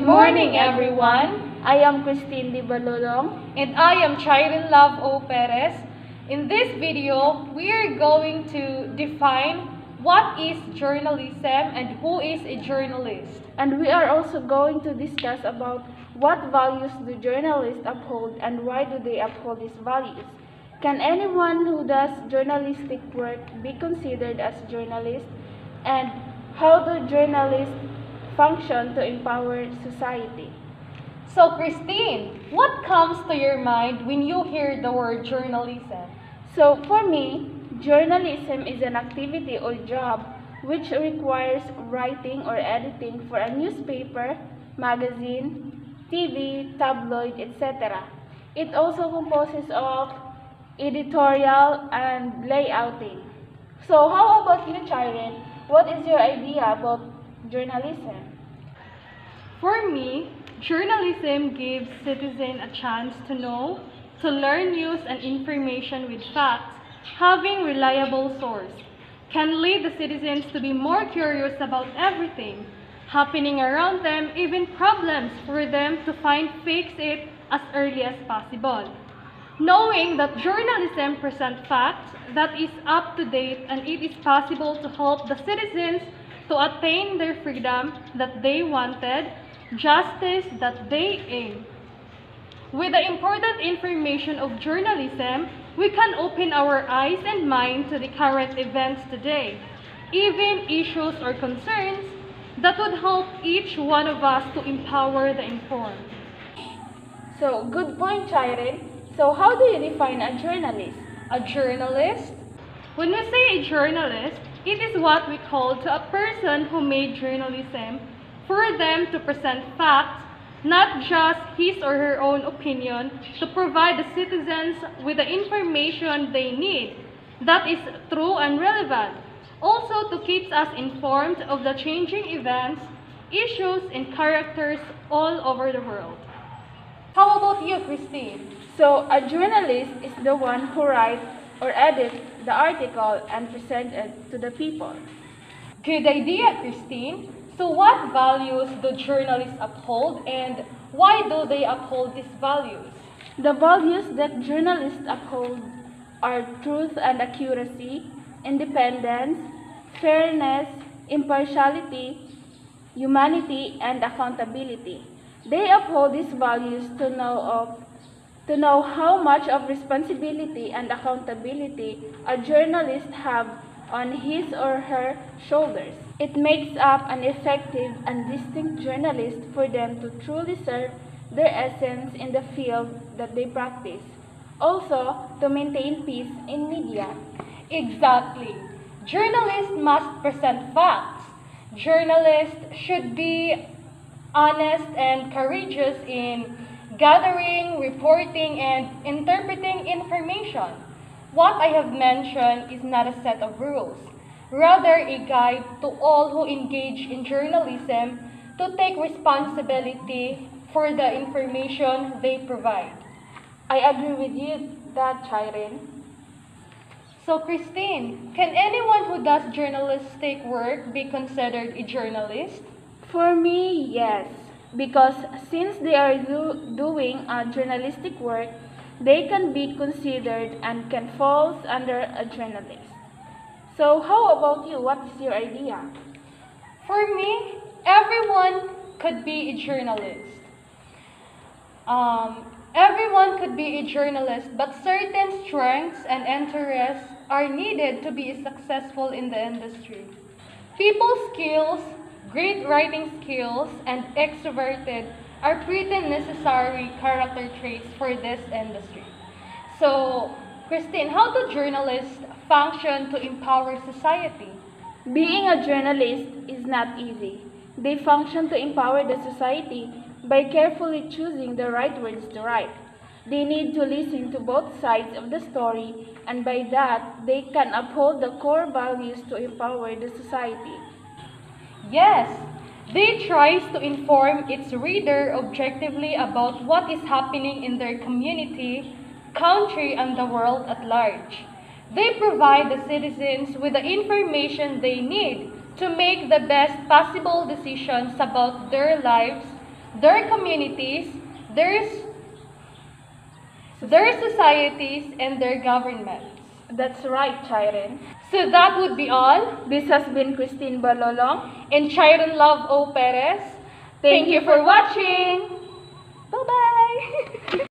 morning, everyone. I am Christine Di Balolong. And I am Chirin Love O. Perez. In this video, we are going to define what is journalism and who is a journalist. And we are also going to discuss about what values do journalists uphold and why do they uphold these values. Can anyone who does journalistic work be considered as a journalist? And how do journalists function to empower society? So, Christine, what comes to your mind when you hear the word journalism? So, for me, journalism is an activity or job which requires writing or editing for a newspaper, magazine, TV, tabloid, etc. It also composes of editorial and layouting. So, how about you, Chirin? What is your idea about journalism? For me, journalism gives citizens a chance to know, to learn news and information with facts. Having reliable source can lead the citizens to be more curious about everything happening around them, even problems, for them to fix it as early as possible. Knowing that journalism presents facts that is up to date and it is possible to help the citizens to attain their freedom that they wanted, justice that they aim. With the important information of journalism, we can open our eyes and mind to the current events today, even issues or concerns that would help each one of us to empower the informed. So, good point, Chirin. So, how do you define a journalist? A journalist? When we say a journalist, it is what we call to a person who made journalism for them to present facts, not just his or her own opinion, to provide the citizens with the information they need that is true and relevant. Also to keep us informed of the changing events, issues, and characters all over the world. How about you, Christine? So, a journalist is the one who writes or edits the article and presents it to the people. Good idea, Christine. So what values do journalists uphold and why do they uphold these values? The values that journalists uphold are truth and accuracy, independence, fairness, impartiality, humanity, and accountability. They uphold these values to know how much of responsibility and accountability a journalist have on his or her shoulders. It makes up an effective and distinct journalist for them to truly serve their essence in the field that they practice. Also, to maintain peace in media. Exactly. Journalists must present facts. Journalists should be honest and courageous in gathering, reporting, and interpreting information. What I have mentioned is not a set of rules, rather a guide to all who engage in journalism to take responsibility for the information they provide. I agree with you that, Chirin. So, Christine, can anyone who does journalistic work be considered a journalist? For me, yes. Because since they are doing journalistic work, they can be considered and can fall under a journalist. So how about you? What is your idea? For me, everyone could be a journalist. Everyone could be a journalist, but certain strengths and interests are needed to be successful in the industry. People skills, great writing skills, and extroverted are pretty necessary character traits for this industry. So, Christine, how do journalists function to empower society? Being a journalist is not easy. They function to empower the society by carefully choosing the right words to write. They need to listen to both sides of the story, and by that, they can uphold the core values to empower the society. Yes, they tries to inform its reader objectively about what is happening in their community, country, and the world at large. They provide the citizens with the information they need to make the best possible decisions about their lives, their communities, their societies, and their governments. That's right, Chiron. So that would be all. This has been Christine Balolong. And Chiron Love O. Perez. Thank you for watching. Bye-bye!